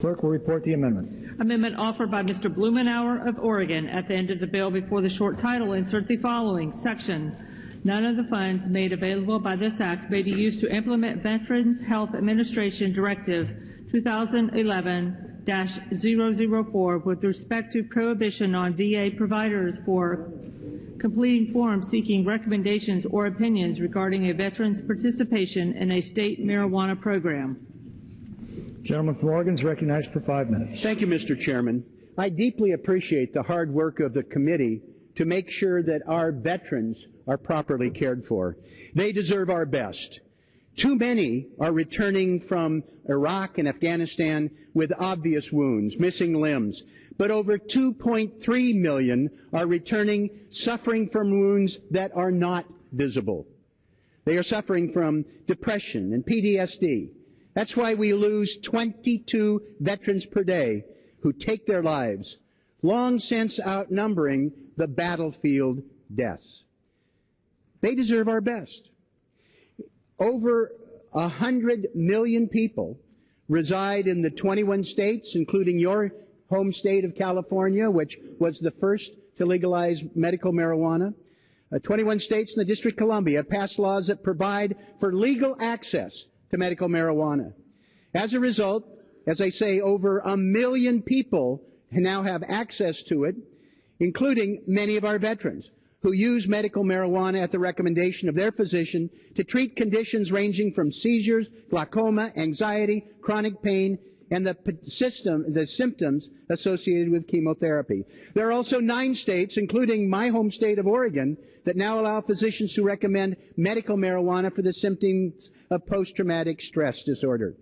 Clerk will report the amendment. Amendment offered by Mr. Blumenauer of Oregon. At the end of the bill before the short title, insert the following section. None of the funds made available by this act may be used to implement Veterans Health Administration Directive 2011-004 with respect to prohibition on VA providers for completing forms seeking recommendations or opinions regarding a veteran's participation in a state marijuana program. Gentleman from Oregon is recognized for 5 minutes. Thank you, Mr. Chairman. I deeply appreciate the hard work of the committee to make sure that our veterans are properly cared for. They deserve our best. Too many are returning from Iraq and Afghanistan with obvious wounds, missing limbs. But over 2.3 million are returning suffering from wounds that are not visible. They are suffering from depression and PTSD. That's why we lose 22 veterans per day who take their lives, long since outnumbering the battlefield deaths. They deserve our best. Over 100 million people reside in the 21 states, including your home state of California, which was the first to legalize medical marijuana. 21 states and the District of Columbia have passed laws that provide for legal access to medical marijuana. As a result, as I say, over 1 million people now have access to it, including many of our veterans who use medical marijuana at the recommendation of their physician to treat conditions ranging from seizures, glaucoma, anxiety, chronic pain, and the symptoms associated with chemotherapy. There are also 9 states, including my home state of Oregon, that now allow physicians to recommend medical marijuana for the symptoms of post-traumatic stress disorder.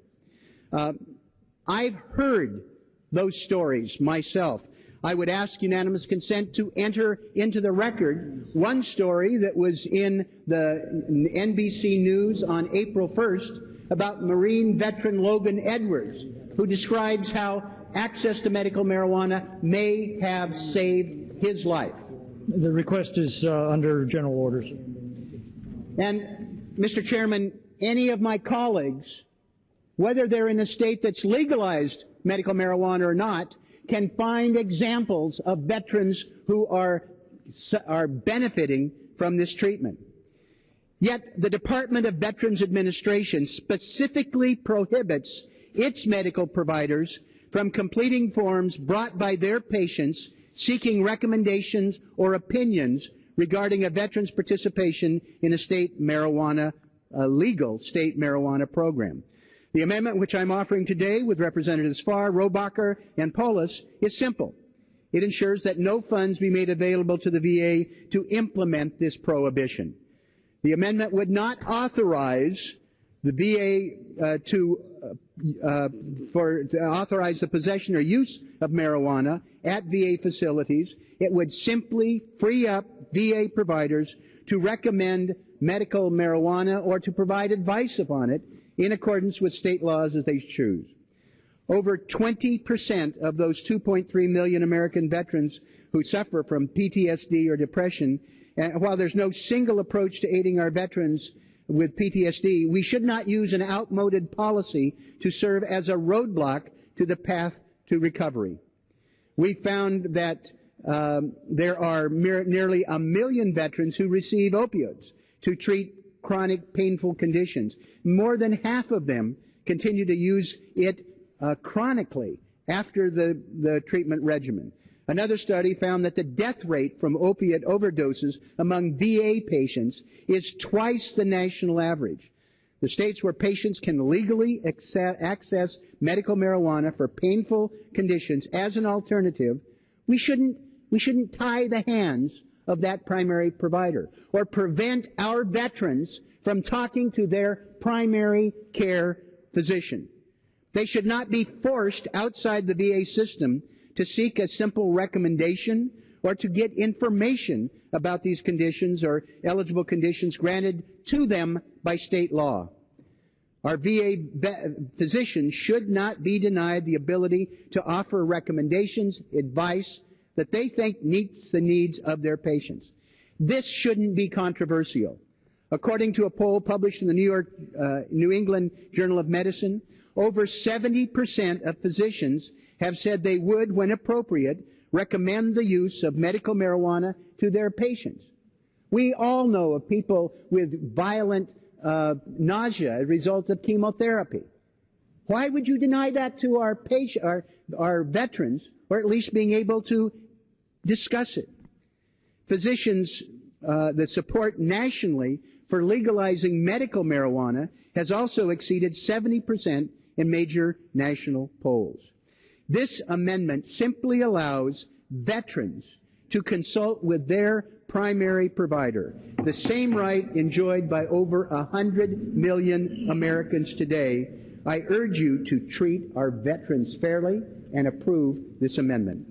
I've heard those stories myself. I would ask unanimous consent to enter into the record one story that was in the NBC News on April 1st about Marine veteran Logan Edwards, who describes how access to medical marijuana may have saved his life. The request is under general orders. And, Mr. Chairman, any of my colleagues, whether they're in a state that's legalized medical marijuana or not, can find examples of veterans who are benefiting from this treatment. Yet the Department of Veterans Administration specifically prohibits its medical providers from completing forms brought by their patients seeking recommendations or opinions regarding a veteran's participation in a state marijuana, legal state marijuana program. The amendment which I'm offering today with Representatives Farr, Rohrabacher, and Polis is simple. It ensures that no funds be made available to the VA to implement this prohibition. The amendment would not authorize the VA to authorize the possession or use of marijuana at VA facilities. It would simply free up VA providers to recommend medical marijuana or to provide advice upon it in accordance with state laws as they choose. Over 20% of those 2.3 million American veterans who suffer from PTSD or depression, and while there's no single approach to aiding our veterans with PTSD, we should not use an outmoded policy to serve as a roadblock to the path to recovery. We found that there are nearly 1 million veterans who receive opioids to treat chronic painful conditions. More than half of them continue to use it chronically after the treatment regimen. Another study found that the death rate from opiate overdoses among VA patients is twice the national average. The states where patients can legally access medical marijuana for painful conditions as an alternative, we shouldn't tie the hands of that primary provider or prevent our veterans from talking to their primary care physician. They should not be forced outside the VA system to seek a simple recommendation or to get information about these conditions or eligible conditions granted to them by state law. Our VA physicians should not be denied the ability to offer recommendations, advice that they think meets the needs of their patients. This shouldn't be controversial. According to a poll published in the New England Journal of Medicine, over 70% of physicians have said they would, when appropriate, recommend the use of medical marijuana to their patients. We all know of people with violent nausea as a result of chemotherapy. Why would you deny that to our veterans, or at least being able to discuss it? Physicians, the support nationally for legalizing medical marijuana has also exceeded 70% in major national polls. This amendment simply allows veterans to consult with their primary provider, the same right enjoyed by over 100 million Americans today. I urge you to treat our veterans fairly and approve this amendment.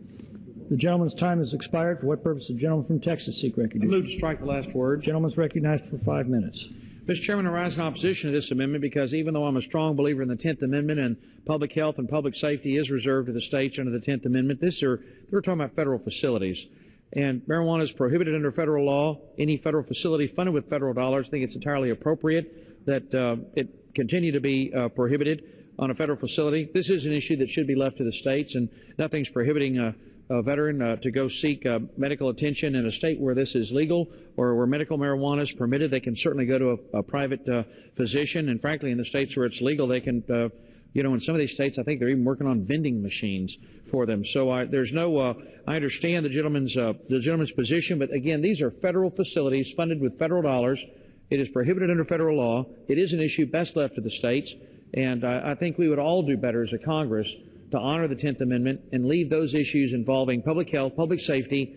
The gentleman's time has expired. For what purpose does the gentleman from Texas seek I recognition? move to strike the last word. The gentleman is recognized for 5 minutes. Mr. Chairman, I rise in opposition to this amendment because even though I'm a strong believer in the 10th Amendment and public health and public safety is reserved to the states under the 10th Amendment, we're talking about federal facilities. And marijuana is prohibited under federal law. Any federal facility funded with federal dollars, I think it's entirely appropriate that it continue to be prohibited on a federal facility. This is an issue that should be left to the states, and nothing's prohibiting a veteran to go seek medical attention in a state where this is legal or where medical marijuana is permitted. They can certainly go to a private physician, and frankly, in the states where it's legal, they can, in some of these states, I think they're even working on vending machines for them. So I understand the gentleman's position, but again, these are federal facilities funded with federal dollars. It is prohibited under federal law. It is an issue best left to the states, and I think we would all do better as a Congress to honor the 10th Amendment and leave those issues involving public health, public safety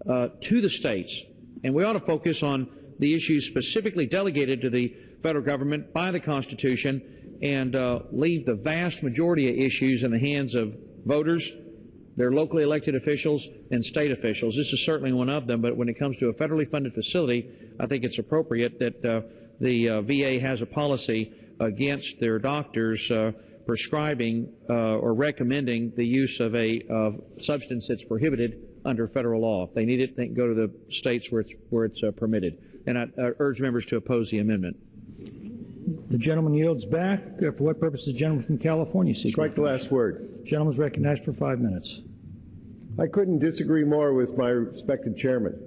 to the states. And we ought to focus on the issues specifically delegated to the federal government by the Constitution and leave the vast majority of issues in the hands of voters, their locally elected officials, and state officials. This is certainly one of them, but when it comes to a federally funded facility, I think it's appropriate that the VA has a policy against their doctors prescribing or recommending the use of a substance that's prohibited under federal law. If they need it, they can go to the states where it's permitted. And I urge members to oppose the amendment. The gentleman yields back. For what purpose does the gentleman from California seek? Strike the last word. The gentleman is recognized for 5 minutes. I couldn't disagree more with my respected chairman.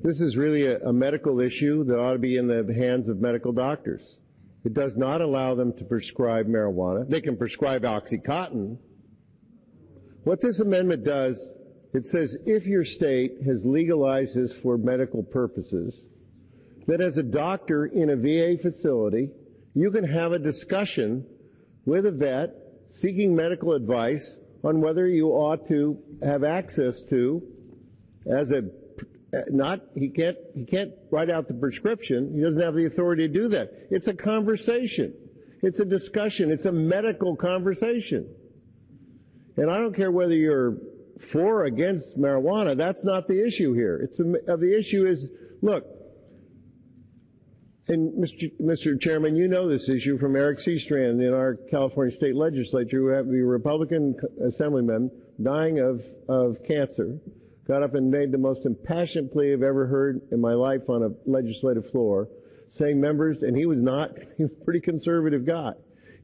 This is really a medical issue that ought to be in the hands of medical doctors. It does not allow them to prescribe marijuana. They can prescribe OxyContin. What this amendment does, it says if your state has legalized this for medical purposes, that as a doctor in a VA facility, you can have a discussion with a vet seeking medical advice on whether you ought to have access to, he can't write out the prescription. He doesn't have the authority to do that. It's a conversation. It's a discussion. It's a medical conversation. And I don't care whether you're for or against marijuana. That's not the issue here. The issue is, look, and Mr. Chairman, you know this issue from Eric Seastrand in our California State Legislature, who happened to be a Republican assemblyman dying of cancer, got up and made the most impassioned plea I've ever heard in my life on a legislative floor, saying, members, and he was a pretty conservative guy.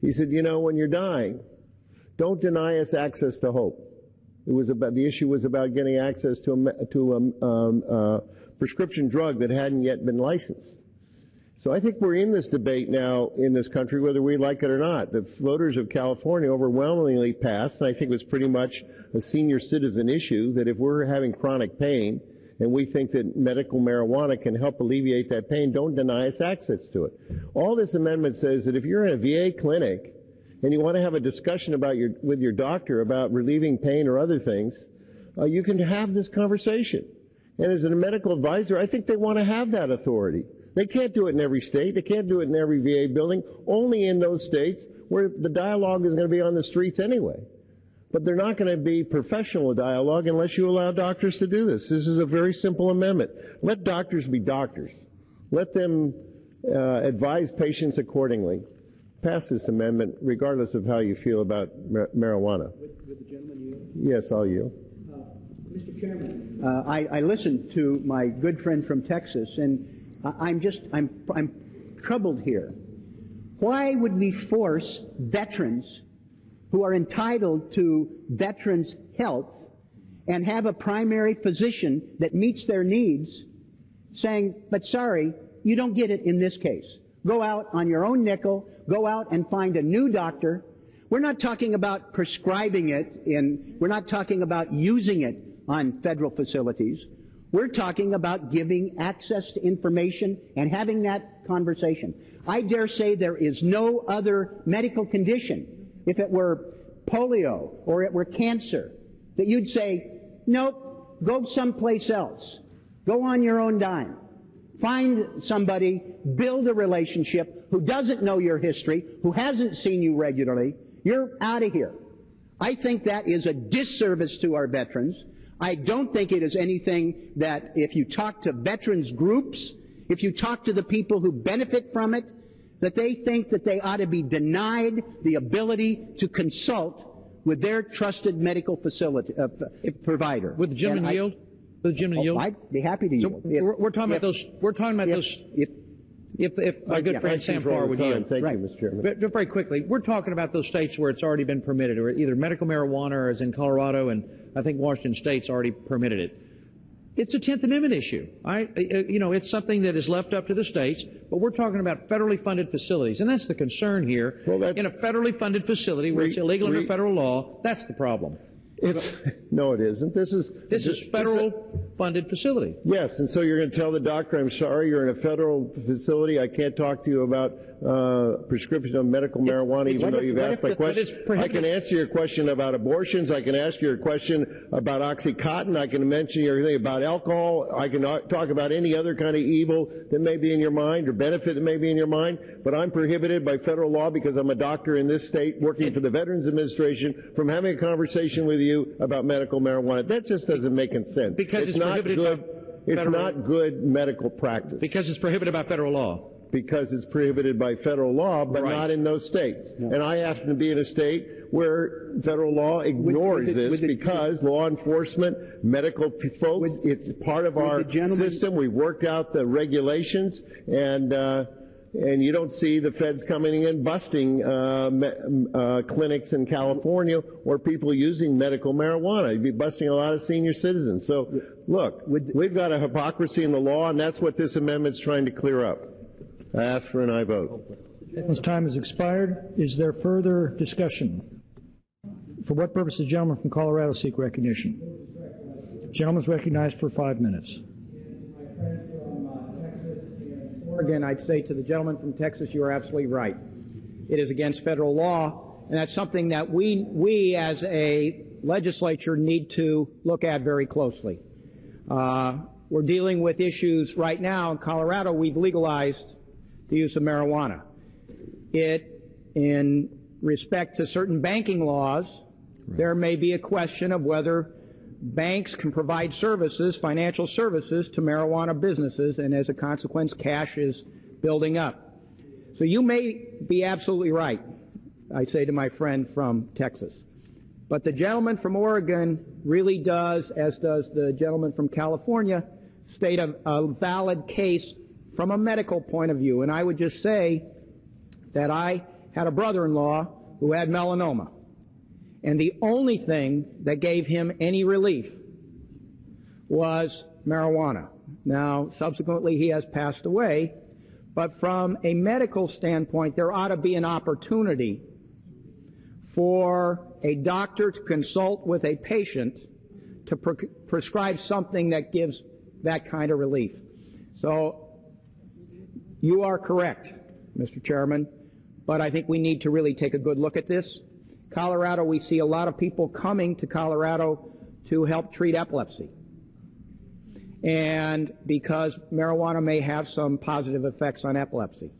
He said, when you're dying, don't deny us access to hope. The issue was about getting access to a prescription drug that hadn't yet been licensed. So I think we're in this debate now in this country, whether we like it or not. The voters of California overwhelmingly passed, and I think it was pretty much a senior citizen issue, that if we're having chronic pain and we think that medical marijuana can help alleviate that pain, don't deny us access to it. All this amendment says that if you're in a VA clinic and you want to have a discussion with your doctor about relieving pain or other things, you can have this conversation. And as a medical advisor, I think they want to have that authority. They can't do it in every state. They can't do it in every VA building, only in those states where the dialogue is going to be on the streets anyway. But they're not going to be professional dialogue unless you allow doctors to do this. This is a very simple amendment. Let doctors be doctors. Let them advise patients accordingly. Pass this amendment regardless of how you feel about marijuana. Would the gentleman yield? Yes, I'll yield. Mr. Chairman, I listened to my good friend from Texas, and I'm troubled here. Why would we force veterans who are entitled to veterans' health and have a primary physician that meets their needs saying, but sorry, you don't get it in this case. Go out on your own nickel, go out and find a new doctor. We're not talking about prescribing it, we're not talking about using it on federal facilities. We're talking about giving access to information and having that conversation. I dare say there is no other medical condition, if it were polio or it were cancer, that you'd say, nope, go someplace else. Go on your own dime. Find somebody, build a relationship, who doesn't know your history, who hasn't seen you regularly. You're out of here. I think that is a disservice to our veterans. I don't think it is anything that, if you talk to veterans groups, if you talk to the people who benefit from it, that they think that they ought to be denied the ability to consult with their trusted medical facility provider. Would the gentleman yield? Would the gentleman yield? I'd be happy to yield. We're talking about those. We're talking about those. If my good friend Sam Farr would yield. Thank you, Mr. Chairman. But very quickly, we're talking about those states where it's already been permitted, or either medical marijuana, or as in Colorado, and I think Washington State's already permitted it. It's a 10th Amendment issue. It's something that is left up to the states, but we're talking about federally funded facilities, and that's the concern here. In a federally funded facility where it's illegal under federal law, that's the problem. No, it isn't. This is federal funded facility. Yes, and so you're going to tell the doctor, I'm sorry, you're in a federal facility. I can't talk to you about prescription of medical marijuana, even though you've asked my question. I can answer your question about abortions. I can ask your question about OxyContin. I can mention your thing about alcohol. I can talk about any other kind of evil that may be in your mind or benefit that may be in your mind. But I'm prohibited by federal law, because I'm a doctor in this state working for the Veterans Administration, from having a conversation with you about medical marijuana. That just doesn't make sense. Because it's prohibited by it's not good medical practice. Because it's prohibited by federal law. Because it's prohibited by federal law, but not in those states. No. And I happen to be in a state where federal law ignores this, because law enforcement, medical folks, it's part of our system. We worked out the regulations, and you don't see the feds coming in busting clinics in California or people using medical marijuana. You'd be busting a lot of senior citizens. So, look, we've got a hypocrisy in the law, and that's what this amendment's trying to clear up. I ask for an aye vote. Gentleman's time has expired. Is there further discussion? For what purpose does the gentleman from Colorado seek recognition? The gentleman is recognized for 5 minutes. Oregon, I'd say to the gentleman from Texas, you are absolutely right. It is against federal law, and that's something that we as a legislature need to look at very closely. We're dealing with issues right now. In Colorado, we've legalized the use of marijuana. In respect to certain banking laws, there may be a question of whether banks can provide services, financial services, to marijuana businesses, and as a consequence, cash is building up. So you may be absolutely right, I say to my friend from Texas. But the gentleman from Oregon really does, as does the gentleman from California, state a valid case from a medical point of view. And I would just say that I had a brother-in-law who had melanoma. And the only thing that gave him any relief was marijuana. Now, subsequently, he has passed away. But from a medical standpoint, there ought to be an opportunity for a doctor to consult with a patient to prescribe something that gives that kind of relief. So you are correct, Mr. Chairman, but I think we need to really take a good look at this. Colorado, we see a lot of people coming to Colorado to help treat epilepsy. And because marijuana may have some positive effects on epilepsy.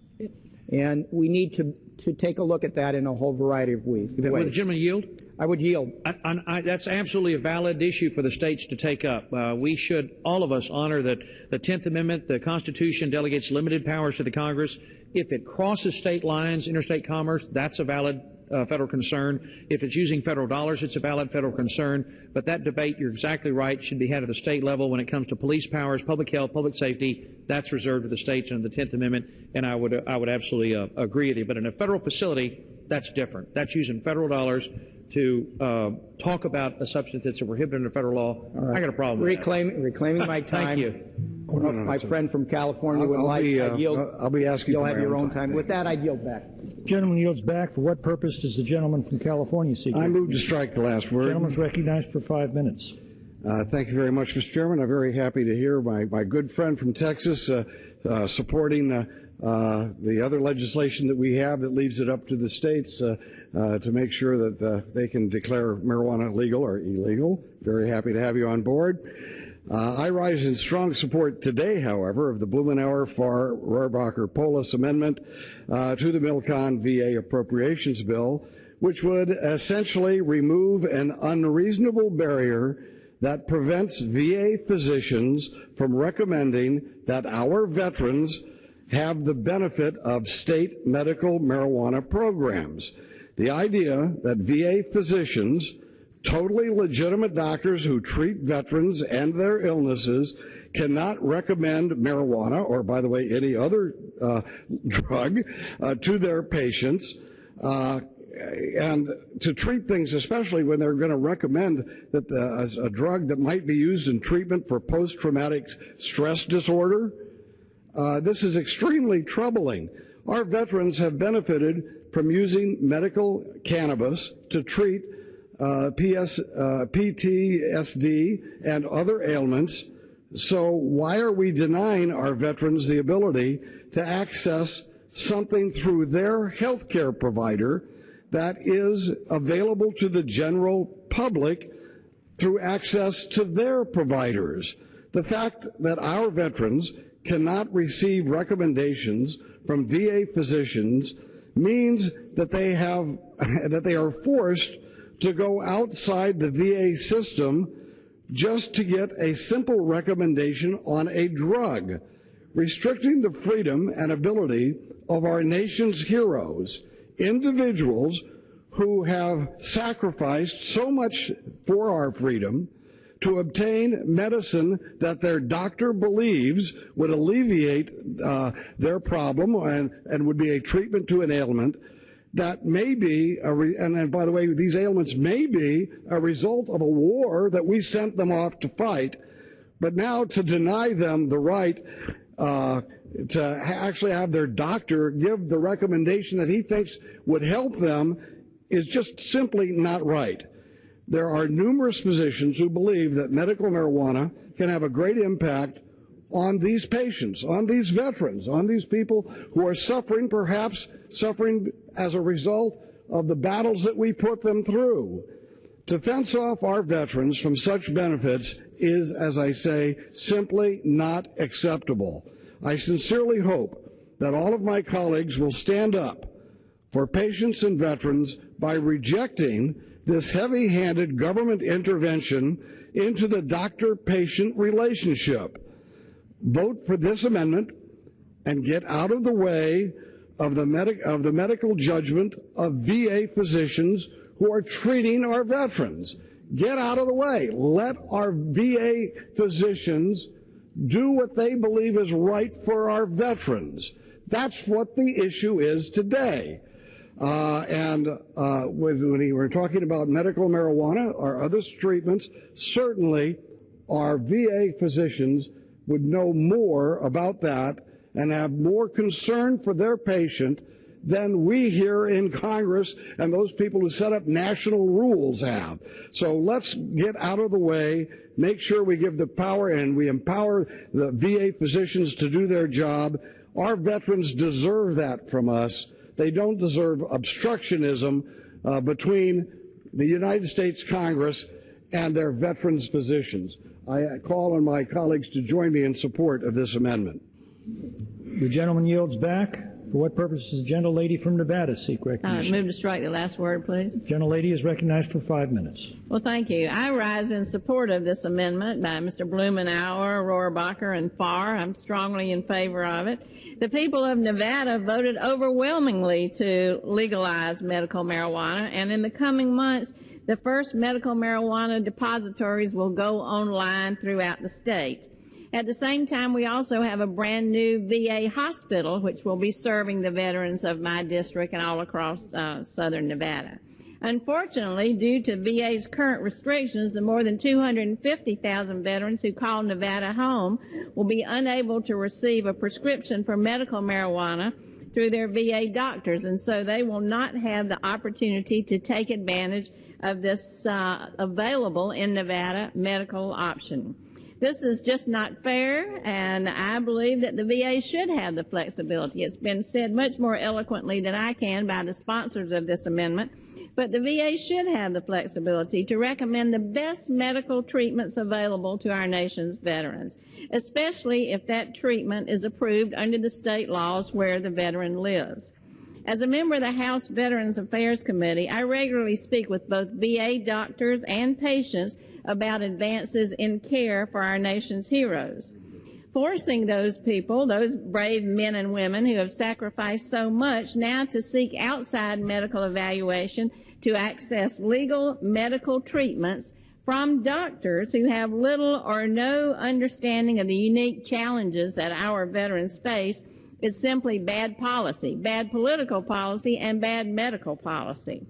And we need to take a look at that in a whole variety of ways. Would the gentleman yield? I would yield. That's absolutely a valid issue for the states to take up. We should, all of us, honor that the 10th Amendment, the Constitution, delegates limited powers to the Congress. If it crosses state lines, interstate commerce, that's a valid federal concern. If it's using federal dollars, it's a valid federal concern. But that debate, you're exactly right, should be had at the state level. When it comes to police powers, public health, public safety, that's reserved to the states under the 10th Amendment, and I would absolutely agree with you. But in a federal facility, that's different. That's using federal dollars to talk about a substance that's prohibited under federal law. Right. I got a problem with reclaiming my time. Thank you. My friend from California would like to yield. I'll be asking. You'll have your own time. With that, I yield back. Gentleman yields back. For what purpose does the gentleman from California seek? I move to strike the last word. Gentleman's recognized for 5 minutes. Thank you very much, Mr. Chairman. I'm very happy to hear my good friend from Texas supporting the other legislation that we have that leaves it up to the states to make sure that they can declare marijuana legal or illegal. Very happy to have you on board. I rise in strong support today, however, of the Blumenauer, Farr, Rohrabacher, Polis amendment to the Milcon VA appropriations bill, which would essentially remove an unreasonable barrier that prevents VA physicians from recommending that our veterans have the benefit of state medical marijuana programs. The idea that VA physicians, totally legitimate doctors who treat veterans and their illnesses, cannot recommend marijuana or, by the way, any other drug to their patients and to treat things, especially when they're going to recommend that a drug that might be used in treatment for post-traumatic stress disorder. This is extremely troubling. Our veterans have benefited from using medical cannabis to treat PTSD and other ailments. So why are we denying our veterans the ability to access something through their health care provider that is available to the general public through access to their providers? The fact that our veterans cannot receive recommendations from VA physicians means that they are forced to go outside the VA system just to get a simple recommendation on a drug, restricting the freedom and ability of our nation's heroes, individuals who have sacrificed so much for our freedom to obtain medicine that their doctor believes would alleviate their problem and would be a treatment to an ailment that may be, and by the way, these ailments may be a result of a war that we sent them off to fight, but now to deny them the right to actually have their doctor give the recommendation that he thinks would help them is just simply not right. There are numerous physicians who believe that medical marijuana can have a great impact on these patients, on these veterans, on these people who are suffering, perhaps suffering as a result of the battles that we put them through. To fence off our veterans from such benefits is, as I say, simply not acceptable. I sincerely hope that all of my colleagues will stand up for patients and veterans by rejecting this heavy-handed government intervention into the doctor-patient relationship. Vote for this amendment and get out of the way of the medical judgment of VA physicians who are treating our veterans. Get out of the way. Let our VA physicians do what they believe is right for our veterans. That's what the issue is today. When we're talking about medical marijuana or other treatments, certainly our VA physicians would know more about that and have more concern for their patient than we here in Congress and those people who set up national rules have. So let's get out of the way, make sure we give the power and we empower the VA physicians to do their job. Our veterans deserve that from us. They don't deserve obstructionism between the United States Congress and their veterans physicians. I call on my colleagues to join me in support of this amendment. The gentleman yields back For what purpose does the gentlelady from Nevada seek recognition? Move to strike the last word, please. Gentlelady is recognized for 5 minutes. Well, thank you. I rise in support of this amendment by Mr. Blumenauer, Rohrabacher, and Farr. I'm strongly in favor of it. The people of Nevada voted overwhelmingly to legalize medical marijuana, and in the coming months, the first medical marijuana depositories will go online throughout the state. At the same time, we also have a brand new VA hospital, which will be serving the veterans of my district and all across southern Nevada. Unfortunately, due to VA's current restrictions, the more than 250,000 veterans who call Nevada home will be unable to receive a prescription for medical marijuana through their VA doctors, and so they will not have the opportunity to take advantage of this available in Nevada medical option. This is just not fair, and I believe that the VA should have the flexibility. It's been said much more eloquently than I can by the sponsors of this amendment, but the VA should have the flexibility to recommend the best medical treatments available to our nation's veterans, especially if that treatment is approved under the state laws where the veteran lives. As a member of the House Veterans Affairs Committee, I regularly speak with both VA doctors and patients about advances in care for our nation's heroes. Forcing those people, those brave men and women who have sacrificed so much, now to seek outside medical evaluation to access legal medical treatments from doctors who have little or no understanding of the unique challenges that our veterans face is simply bad policy, bad political policy, and bad medical policy.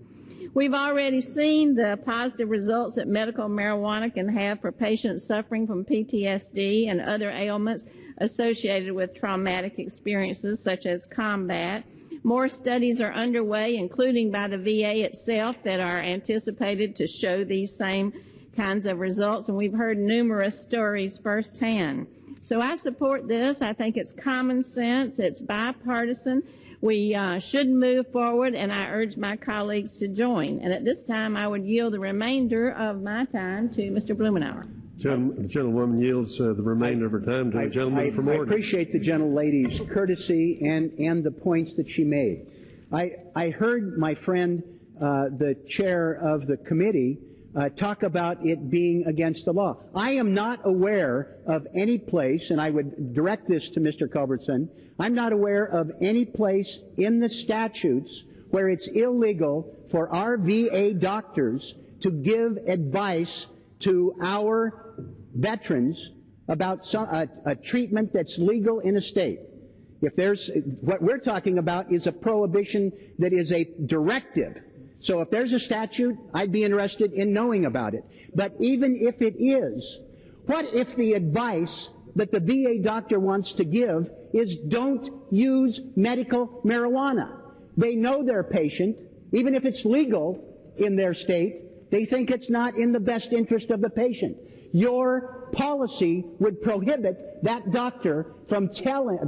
We've already seen the positive results that medical marijuana can have for patients suffering from PTSD and other ailments associated with traumatic experiences such as combat. More studies are underway, including by the VA itself, that are anticipated to show these same kinds of results, and we've heard numerous stories firsthand. So I support this. I think it's common sense. It's bipartisan. We should move forward, and I urge my colleagues to join. And at this time, I would yield the remainder of my time to Mr. Blumenauer. The gentlewoman yields the remainder of her time to the gentleman from Oregon. I appreciate the gentlelady's courtesy and the points that she made. I heard my friend, the chair of the committee, talk about it being against the law. I am not aware of any place, and I would direct this to Mr. Culbertson, I'm not aware of any place in the statutes where it's illegal for our VA doctors to give advice to our veterans about a treatment that's legal in a state. If there's, what we're talking about is a prohibition that is a directive. So if there's a statute, I'd be interested in knowing about it. But even if it is, what if the advice that the VA doctor wants to give is don't use medical marijuana? They know their patient, even if it's legal in their state, they think it's not in the best interest of the patient. Your policy would prohibit that doctor from telling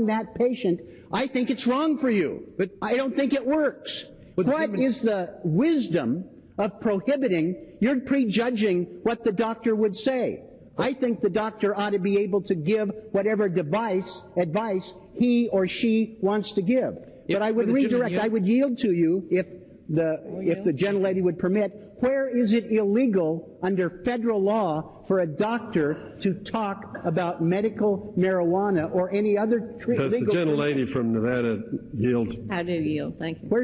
that patient, I think it's wrong for you. But I don't think it works. What is the wisdom of prohibiting? You're prejudging what the doctor would say. I think the doctor ought to be able to give whatever advice he or she wants to give. But I would redirect, I would yield to you if the gentlelady would permit. Where is it illegal under federal law for a doctor to talk about medical marijuana or any other treatment? Does the gentlelady from Nevada yield? I do yield. Thank you. Where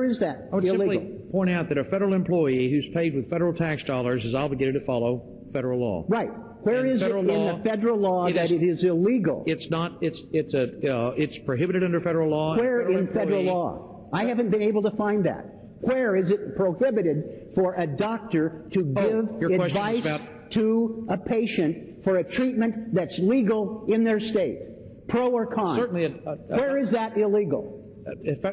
is that? I would simply point out that a federal employee who's paid with federal tax dollars is obligated to follow federal law. Right. Where is it in the federal law that it is illegal? It's not. It's prohibited under federal law. Where in federal law? I haven't been able to find that. Where is it prohibited for a doctor to give advice to a patient for a treatment that's legal in their state? Pro or con? Certainly. Where is that illegal?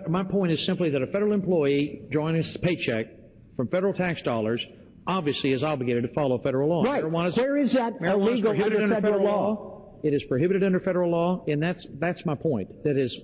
My point is simply that a federal employee drawing his paycheck from federal tax dollars obviously is obligated to follow federal law. Right. Where is that illegal under federal law? It is prohibited under federal law, and that's my point. That is,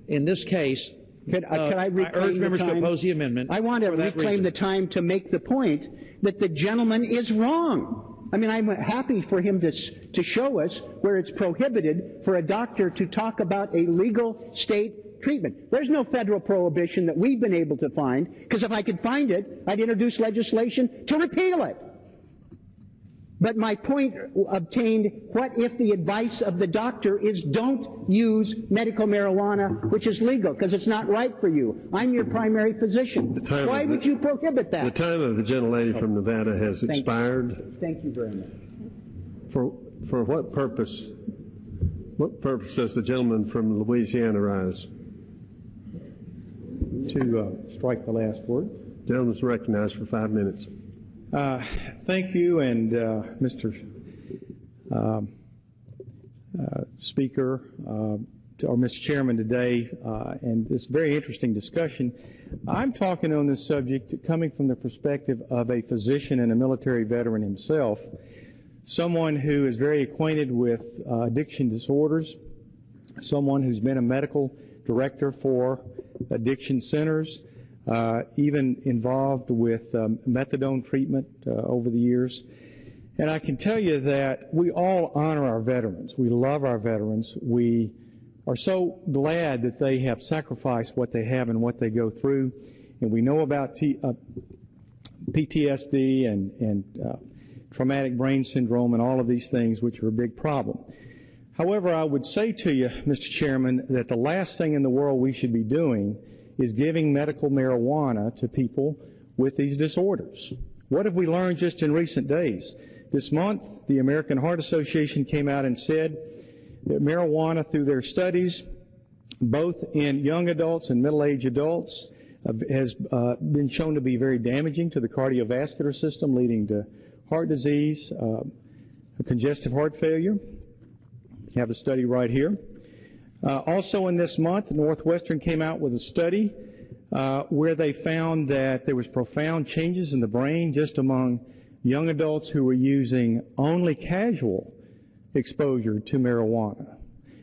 in this case, Could I reclaim urge members the time? to oppose the amendment. I want to reclaim the time to make the point that the gentleman is wrong. I mean, I'm happy for him to show us where it's prohibited for a doctor to talk about a legal state treatment. There's no federal prohibition that we've been able to find, because if I could find it, I'd introduce legislation to repeal it. But my point obtained, what if the advice of the doctor is don't use medical marijuana, which is legal, because it's not right for you? I'm your primary physician. Why would you prohibit that? The time of the gentlelady from Nevada has expired. Thank you very much. For what purpose? What purpose does the gentleman from Louisiana rise? To strike the last word. Gentleman's recognized for 5 minutes. Thank you, and Mr. Speaker, or Mr. Chairman today, and this very interesting discussion. I'm talking on this subject coming from the perspective of a physician and a military veteran himself, someone who is very acquainted with addiction disorders, someone who's been a medical director for addiction centers, even involved with methadone treatment over the years. And I can tell you that we all honor our veterans. We love our veterans. We are so glad that they have sacrificed what they have and what they go through. And we know about PTSD and traumatic brain syndrome and all of these things, which are a big problem. However, I would say to you, Mr. Chairman, that the last thing in the world we should be doing is giving medical marijuana to people with these disorders. What have we learned just in recent days? This month, the American Heart Association came out and said that marijuana, through their studies, both in young adults and middle-aged adults, has been shown to be very damaging to the cardiovascular system, leading to heart disease, congestive heart failure. You have a study right here. Also in this month, Northwestern came out with a study where they found that there was profound changes in the brain just among young adults who were using only casual exposure to marijuana.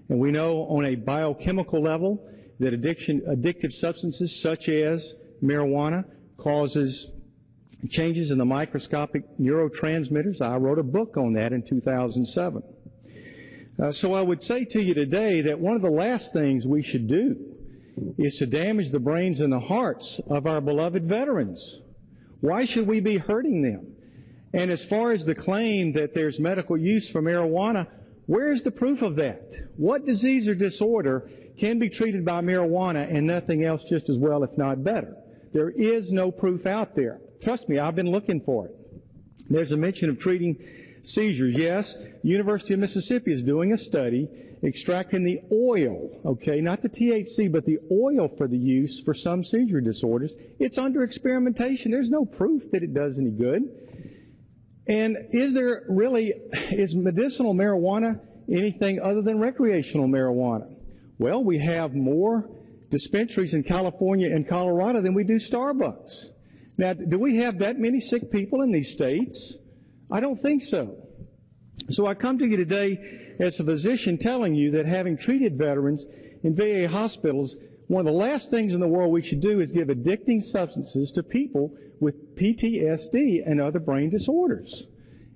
And we know on a biochemical level that addictive substances such as marijuana causes changes in the microscopic neurotransmitters. I wrote a book on that in 2007. So I would say to you today that one of the last things we should do is to damage the brains and the hearts of our beloved veterans. Why should we be hurting them? And as far as the claim that there's medical use for marijuana, where's the proof of that? What disease or disorder can be treated by marijuana and nothing else just as well, if not better? There is no proof out there. Trust me, I've been looking for it. There's a mention of treating seizures. Yes, University of Mississippi is doing a study extracting the oil, okay, not the THC, but the oil for the use for some seizure disorders. It's under experimentation. There's no proof that it does any good. And is medicinal marijuana anything other than recreational marijuana? Well, we have more dispensaries in California and Colorado than we do Starbucks. Now, do we have that many sick people in these states? I don't think so. So I come to you today as a physician telling you that having treated veterans in VA hospitals, one of the last things in the world we should do is give addicting substances to people with PTSD and other brain disorders.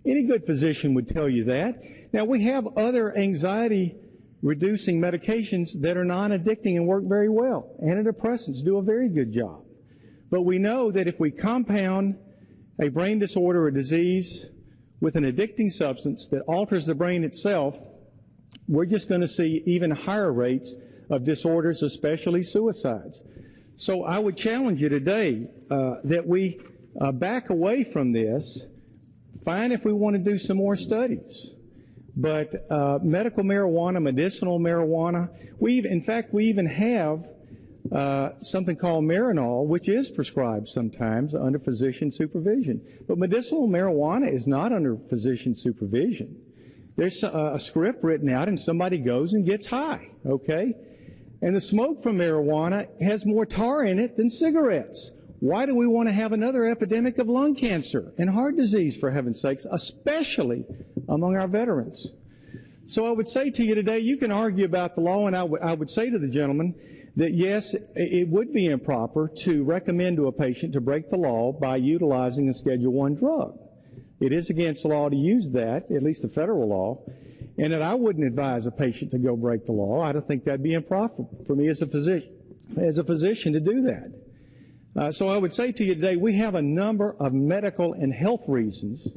Any good physician would tell you that. Now, we have other anxiety-reducing medications that are non-addicting and work very well. Antidepressants do a very good job. But we know that if we compound a brain disorder or disease with an addicting substance that alters the brain itself, we're just going to see even higher rates of disorders, especially suicides. So I would challenge you today that we back away from this. Fine if we want to do some more studies. But medical marijuana, medicinal marijuana, we even have something called Marinol, which is prescribed sometimes under physician supervision. But medicinal marijuana is not under physician supervision. There's a script written out and somebody goes and gets high, okay? And the smoke from marijuana has more tar in it than cigarettes. Why do we want to have another epidemic of lung cancer and heart disease, for heaven's sakes, especially among our veterans? So I would say to you today, you can argue about the law, and I would say to the gentleman that yes, it would be improper to recommend to a patient to break the law by utilizing a Schedule I drug. It is against the law to use that, at least the federal law. and that I wouldn't advise a patient to go break the law. I don't think that'd be improper for me as a physician to do that. So I would say to you today, we have a number of medical and health reasons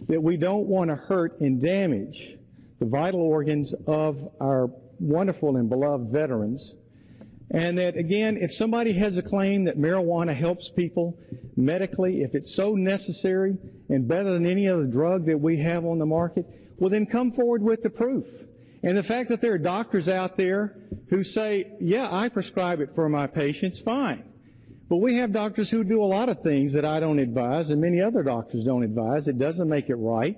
that we don't want to hurt and damage the vital organs of our wonderful and beloved veterans. And that, again, if somebody has a claim that marijuana helps people medically, if it's so necessary and better than any other drug that we have on the market, well, then come forward with the proof. And the fact that there are doctors out there who say, yeah, I prescribe it for my patients, fine. But we have doctors who do a lot of things that I don't advise and many other doctors don't advise. It doesn't make it right.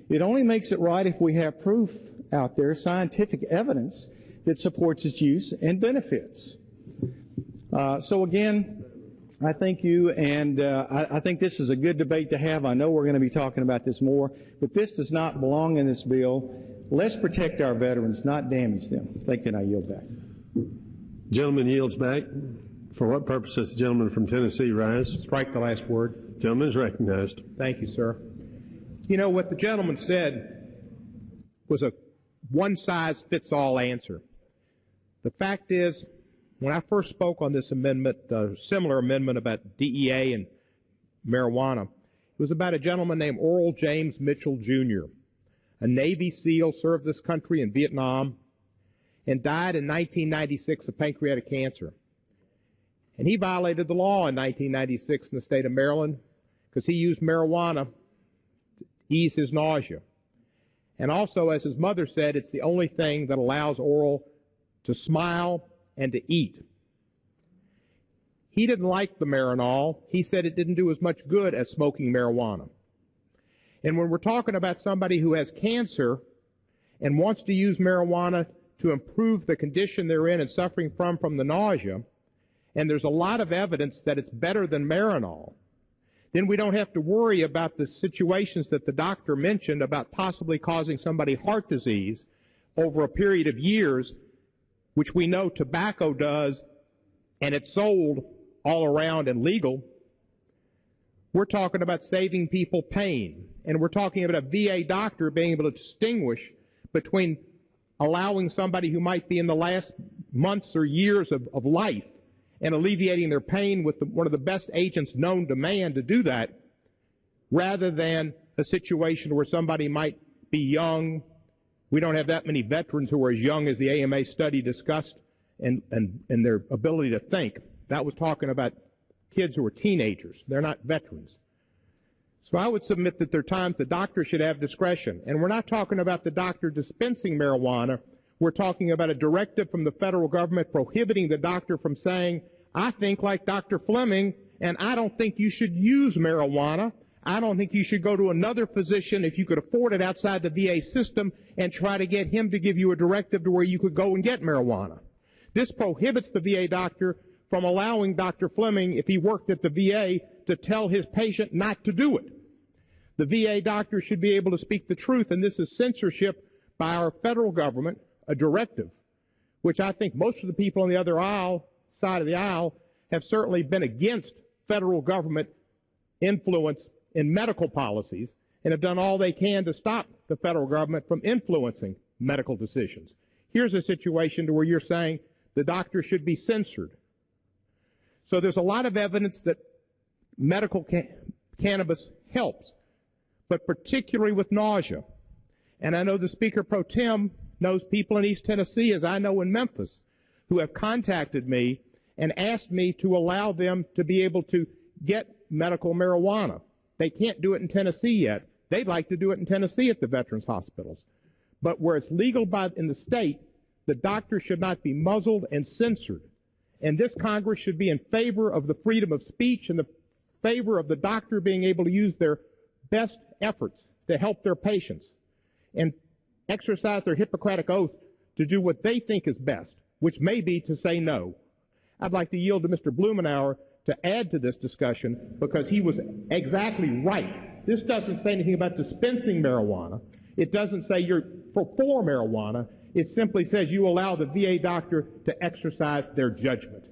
It only makes it right if we have proof out there, scientific evidence that supports its use and benefits. So again, I thank you, and I think this is a good debate to have. I know we're going to be talking about this more, but this does not belong in this bill. Let's protect our veterans, not damage them. Thank you, and I yield back. Gentleman yields back. For what purpose does the gentleman from Tennessee rise? Strike the last word. Gentleman is recognized. Thank you, sir. You know, what the gentleman said was a one-size-fits-all answer. The fact is, when I first spoke on this amendment, a similar amendment about DEA and marijuana, it was about a gentleman named Oral James Mitchell, Jr., a Navy SEAL, served this country in Vietnam, and died in 1996 of pancreatic cancer. And he violated the law in 1996 in the state of Maryland because he used marijuana to ease his nausea. And also, as his mother said, it's the only thing that allows Oral to smile and to eat. He didn't like the Marinol. He said it didn't do as much good as smoking marijuana. And when we're talking about somebody who has cancer and wants to use marijuana to improve the condition they're in and suffering from the nausea, and there's a lot of evidence that it's better than Marinol, then we don't have to worry about the situations that the doctor mentioned about possibly causing somebody heart disease over a period of years, which we know tobacco does, and it's sold all around and legal. We're talking about saving people pain, and we're talking about a VA doctor being able to distinguish between allowing somebody who might be in the last months or years of life and alleviating their pain with one of the best agents known to man to do that, rather than a situation where somebody might be young. We don't have that many veterans who are as young as the AMA study discussed and their ability to think. That was talking about kids who are teenagers. They're not veterans. So I would submit that there are times the doctor should have discretion. And we're not talking about the doctor dispensing marijuana. We're talking about a directive from the federal government prohibiting the doctor from saying, I think like Dr. Fleming, and I don't think you should use marijuana. I don't think you should go to another physician if you could afford it outside the VA system and try to get him to give you a directive to where you could go and get marijuana. This prohibits the VA doctor from allowing Dr. Fleming, if he worked at the VA, to tell his patient not to do it. The VA doctor should be able to speak the truth, and this is censorship by our federal government, a directive, which I think most of the people on the other side of the aisle have certainly been against federal government influence in medical policies and have done all they can to stop the federal government from influencing medical decisions. Here's a situation to where you're saying the doctor should be censored. So there's a lot of evidence that medical cannabis helps, but particularly with nausea. And I know the Speaker Pro Tem knows people in East Tennessee, as I know in Memphis, who have contacted me and asked me to allow them to be able to get medical marijuana. They can't do it in Tennessee yet. They'd like to do it in Tennessee at the veterans hospitals. But where it's legal in the state, the doctor should not be muzzled and censored. And this Congress should be in favor of the freedom of speech and the favor of the doctor being able to use their best efforts to help their patients and exercise their Hippocratic oath to do what they think is best, which may be to say no. I'd like to yield to Mr. Blumenauer to add to this discussion because he was exactly right. This doesn't say anything about dispensing marijuana. It doesn't say you're for marijuana. It simply says you allow the VA doctor to exercise their judgment.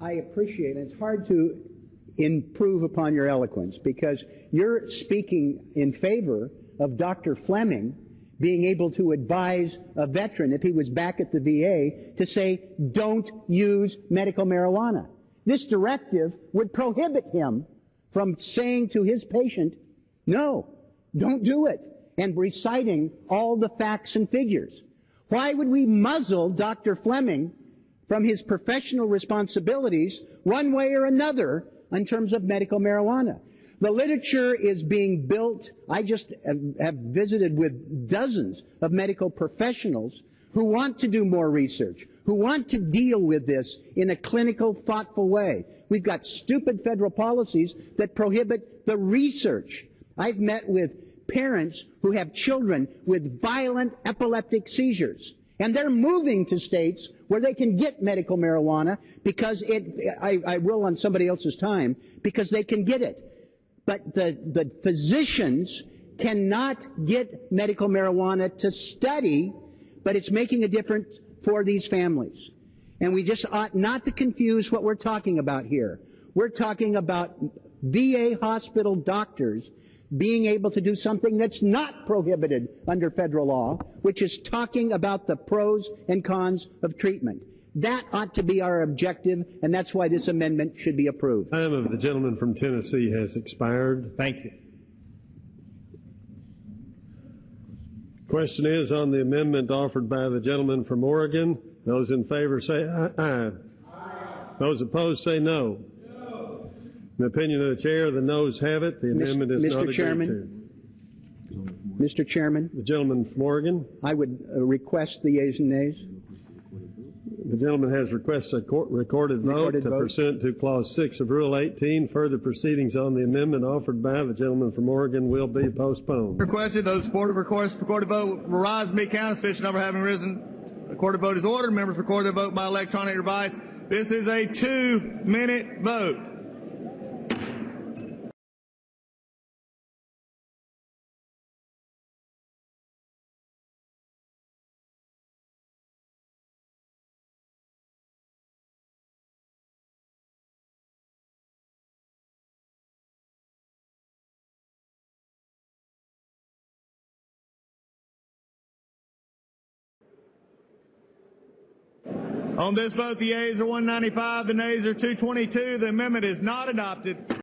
I appreciate it. It's hard to improve upon your eloquence because you're speaking in favor of Dr. Fleming being able to advise a veteran if he was back at the VA to say, don't use medical marijuana. This directive would prohibit him from saying to his patient, no, don't do it, and reciting all the facts and figures. Why would we muzzle Dr. Fleming from his professional responsibilities one way or another in terms of medical marijuana? The literature is being built. I just have visited with dozens of medical professionals who want to do more research, who want to deal with this in a clinical, thoughtful way. We've got stupid federal policies that prohibit the research. I've met with parents who have children with violent epileptic seizures, and they're moving to states where they can get medical marijuana because I will on somebody else's time, because they can get it. But the physicians cannot get medical marijuana to study, but it's making a difference for these families. And we just ought not to confuse what we're talking about here. We're talking about VA hospital doctors being able to do something that's not prohibited under federal law, which is talking about the pros and cons of treatment. That ought to be our objective, and that's why this amendment should be approved. Time of the gentleman from Tennessee has expired. Thank you. Question is on the amendment offered by the gentleman from Oregon. Those in favor say aye. Aye. Those opposed say no. No. In the opinion of the chair, the noes have it. The amendment is not agreed to. Mr. Chairman. The gentleman from Oregon. I would request the yeas and nays. The gentleman has requested a recorded vote pursuant to Clause 6 of Rule 18. Further proceedings on the amendment offered by the gentleman from Oregon will be postponed. Requested. Those supportive request recorded vote will rise and be counted. Sufficient number having risen. Recorded vote is ordered. Members record their vote by electronic device. This is a 2-minute vote. On this vote, the yeas are 195, the nays are 222. The amendment is not adopted.